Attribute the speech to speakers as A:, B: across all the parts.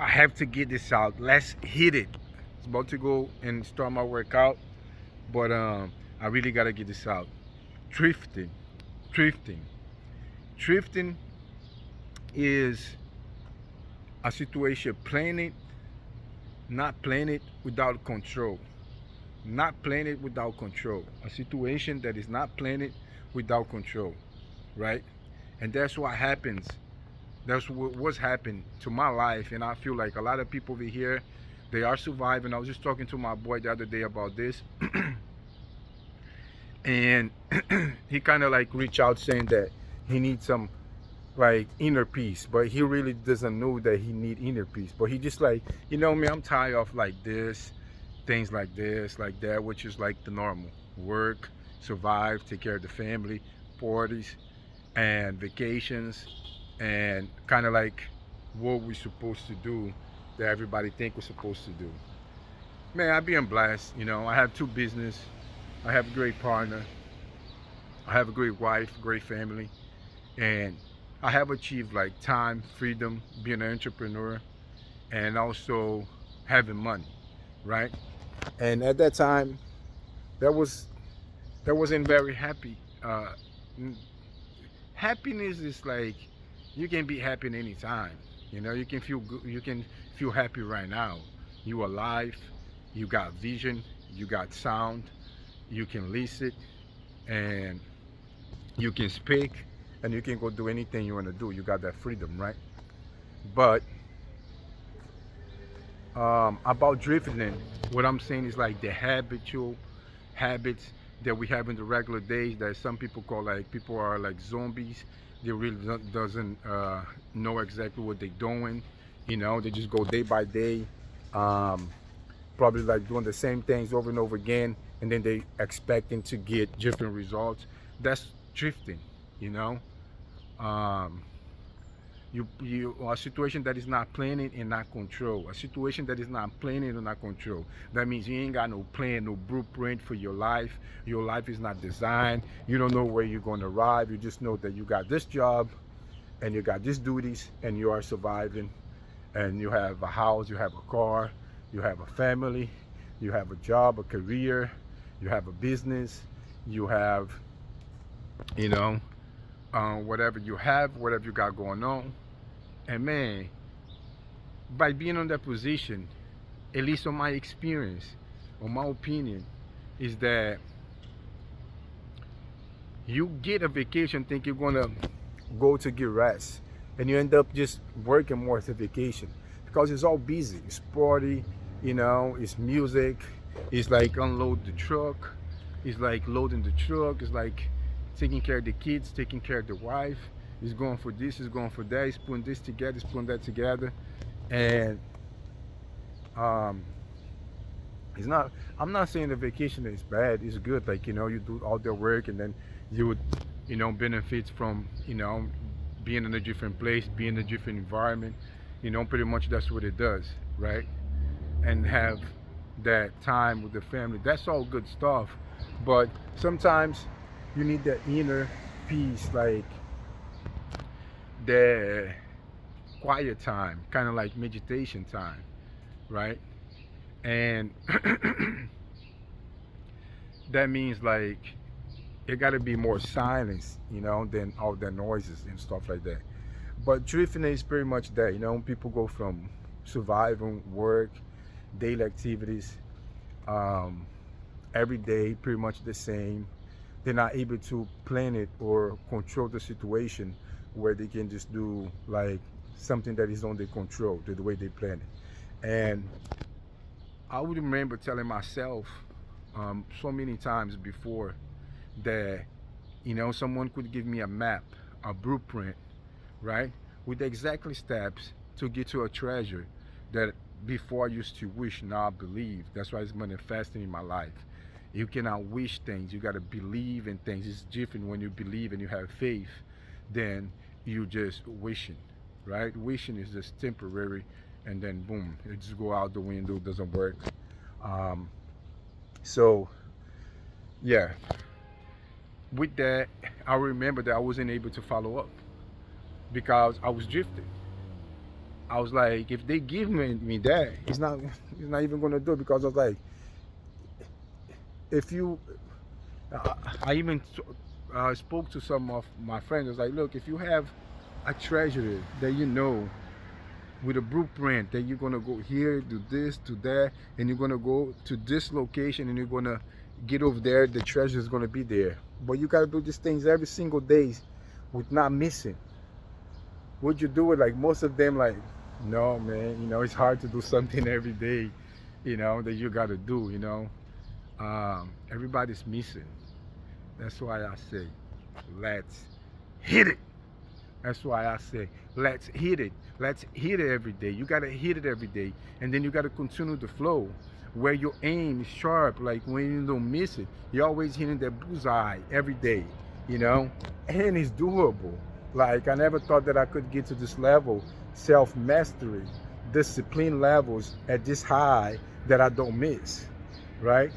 A: I have to get this out. Let's hit it. It's about to go and start my workout, but I really gotta get this out. Drifting, drifting, drifting is a situation planning, not playing it without control. Not playing it without control. A situation that is not playing it without control, right? And that's what happens. That's what's happened to my life, and I feel like a lot of people over here, they are surviving. I was just talking to my boy the other day about this, and he kind of like reached out saying that he needs some like inner peace, but he really doesn't know that he need inner peace. But he just like, me, I'm tired of like this, things like this, like that, which is like the normal work, survive, take care of the family, parties, and vacations, and kind of like what we're supposed to do that everybody think we're supposed to do. Man, I'm being blessed. I have two business. I have a great partner. I have a great wife, great family, and I have achieved like time, freedom, being an entrepreneur, and also having money, right? And at that time, that was that wasn't very happy. Happiness is like you can be happy at any time. You can feel good. You can feel happy right now. You alive. You got vision. You got sound. You can listen, and you can speak, and you can go do anything you want to do. You got that freedom, right? But about drifting, what I'm saying is like the habitual habits that we have in the regular days that some people call like people are like zombies. They really doesn't know exactly what they're doing. They just go day by day, um, probably like doing the same things over and over again, and then they expecting to get different results. That's drifting, you know. Um, you a situation that is not planning and not control, a situation that is not planning and not control. That means you ain't got no plan, no blueprint for your life is not designed, you don't know where you're going to arrive, you just know that you got this job and you got these duties and you are surviving, and you have a house, you have a car, you have a family, you have a job, a career, you have a business, you have, you know whatever you have, whatever you got going on. And man, by being on that position, at least on my experience, on my opinion, is that you get a vacation think you're gonna go to get rest, and you end up just working more as a vacation because it's all busy. It's party, it's music, it's like unload the truck, it's like loading the truck, it's like taking care of the kids, taking care of the wife. It's going for this, it's going for that, it's putting this together, it's putting that together. And um it's not, I'm not saying the vacation is bad, it's good. Like, you do all the work, and then you would, benefit from, being in a different place, being in a different environment. Pretty much that's what it does, right? And have that time with the family. That's all good stuff. But sometimes you need that inner peace, like the quiet time, kind of like meditation time, right? And that means like it got to be more silence, than all the noises and stuff like that. But drifting is pretty much that, people go from surviving, work, daily activities, um, every day, pretty much the same. They're not able to plan it or control the situation where they can just do like something that is on their control, the way they plan it. And I would remember telling myself so many times before that, someone could give me a map, a blueprint, right? With exactly steps to get to a treasure that before I used to wish, now I believe. That's why it's manifesting in my life. You cannot wish things, you got to believe in things. It's different when you believe and you have faith than you just wishing, right? Wishing is just temporary, and then boom, it just go out the window, doesn't work. Um, so yeah, with that, I remember that I wasn't able to follow up because I was drifting. I was like, if they give me that, he's not even gonna do it, because I was like, if you, I, I even spoke to some of my friends. I was like, look, if you have a treasury that you know with a blueprint that you're gonna go here, do this, do that, and you're gonna go to this location, and you're gonna get over there, the treasure is gonna be there. But you gotta do these things every single day with not missing. Would you do it? Like most of them, like, no, man. It's hard to do something every day. That you gotta do. Everybody's missing. That's why I say, let's hit it. That's why I say, let's hit it. Let's hit it every day. You gotta hit it every day, and then you gotta continue the flow where your aim is sharp. Like when you don't miss it, you're always hitting that bullseye every day. And it's doable. Like I never thought that I could get to this level, self-mastery, discipline levels at this high that I don't miss, right?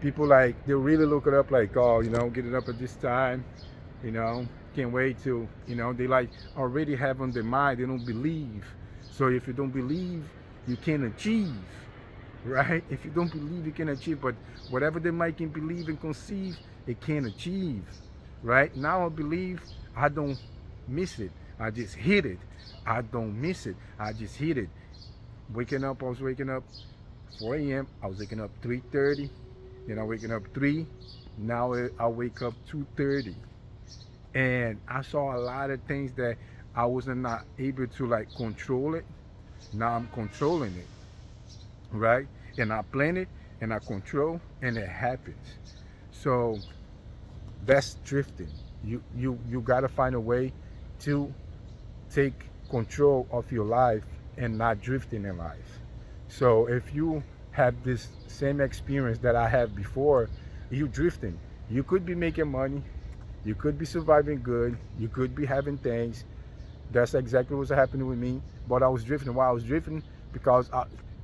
A: People like they really look it up like, oh, get it up at this time, you know, can't wait to, they like already have on their mind, they don't believe. So if you don't believe, you can't achieve, right? If you don't believe, you can achieve. But whatever they might can believe and conceive, it can achieve, right? Now I believe, I don't miss it. I just hit it. I don't miss it. I just hit it. Waking up, I was waking up 4 a.m. I was waking up 3:30. Then I waking up 3. Now I wake up 2:30. And I saw a lot of things that I wasn't not able to like control it. Now I'm controlling it, right? And I plan it and I control, and it happens. So that's drifting. You gotta find a way to take control of your life and not drifting in life. So if you have this same experience that I had before, you drifting. You could be making money, you could be surviving good, you could be having things. That's exactly what's happening with me. But I was drifting. Why I was drifting? Because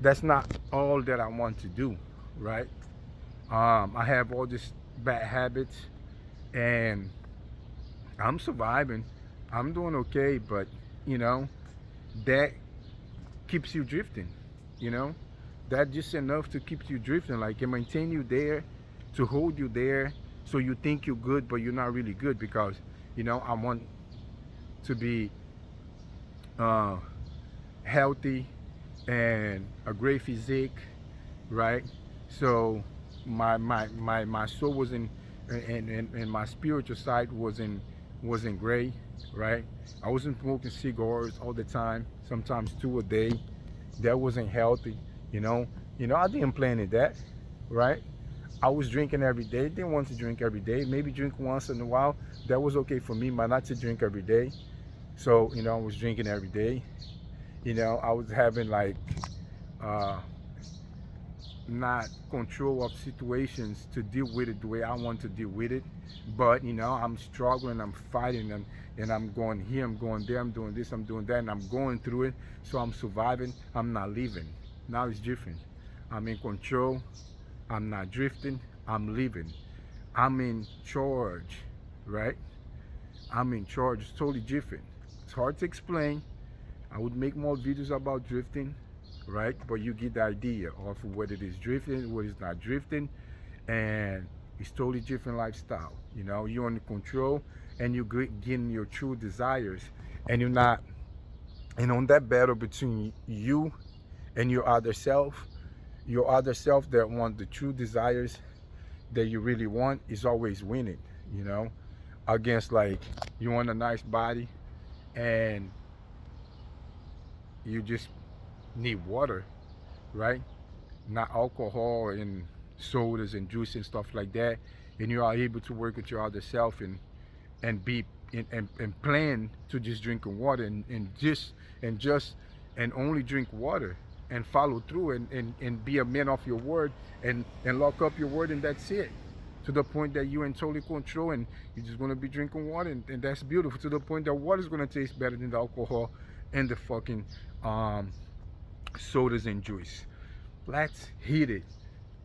A: that's not all that I want to do, right? I have all these bad habits, and I'm surviving. I'm doing okay, but that keeps you drifting. You know, that just enough to keep you drifting. Like it maintain you there, to hold you there, so you think you're good, but you're not really good, because I want to be healthy and a great physique, right? So my soul was in, and my spiritual side wasn't great, right? I wasn't smoking cigars all the time, sometimes 2 a day. That wasn't healthy, I didn't plan it that, right? I was drinking every day. Didn't want to drink every day. Maybe drink once in a while. That was okay for me, but not to drink every day. So I was drinking every day. I was having like not control of situations to deal with it the way I want to deal with it. But I'm struggling, I'm fighting, and I'm going here, I'm going there, I'm doing this, I'm doing that, and I'm going through it. So I'm surviving, I'm not leaving. Now it's different. I'm in control, I'm not drifting, I'm living. I'm in charge, right? I'm in charge. It's totally different. It's hard to explain. I would make more videos about drifting, right? But you get the idea of what it is drifting, what is not drifting, and it's totally different lifestyle. You're in control, and you're getting your true desires, and you're not. And on that battle between you and your other self that want the true desires that you really want is always winning. Against like you want a nice body, and you just need water, right? Not alcohol and sodas and juice and stuff like that. And you are able to work with your other self and be and plan to just drinking water and only drink water and follow through and be a man of your word and lock up your word, and that's it. To the point that you're in total control, and you're just gonna be drinking water, and that's beautiful. To the point that water's gonna taste better than the alcohol and the fucking sodas and juice. Let's hit it,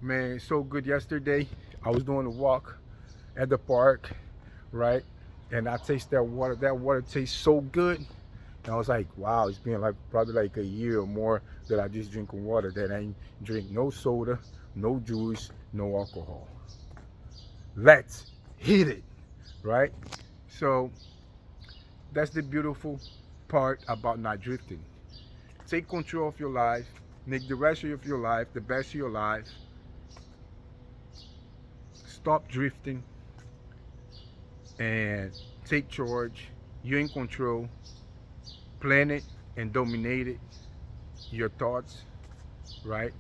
A: man. It's so good. Yesterday I was doing a walk at the park, right? And I taste that water. That water tastes so good. And I was like, wow, it's been like probably like a year or more that I just drinking water, that I ain't drink no soda, no juice, no alcohol. Let's hit it, right? So that's the beautiful part about not drifting. Take control of your life, make the rest of your life the best of your life. Stop drifting and take charge. You're in control. Plan it and dominate it. Your thoughts, right?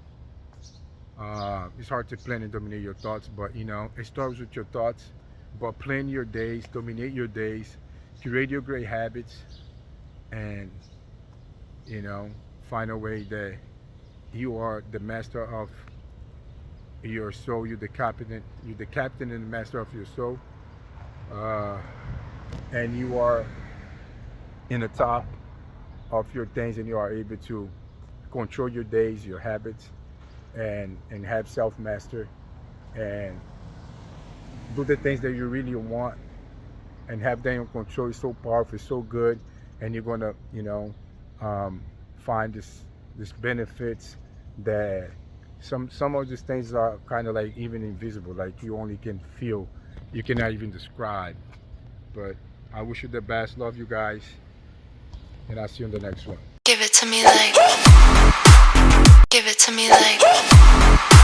A: It's hard to plan and dominate your thoughts, but you know, it starts with your thoughts. But plan your days, dominate your days, create your great habits, and you know, find a way that you are the master of your soul. You're the captain and the master of your soul, uh, and you are in the top of your things, and you are able to control your days, your habits, and have self master, and do the things that you really want, and have them in control. Is so powerful, it's so good, and you're gonna, you know, find this benefits that some of these things are kind of like even invisible, like you only can feel, you cannot even describe. But I wish you the best. Love you guys, and I'll see you in the next one.
B: Give it to me like, give it to me like.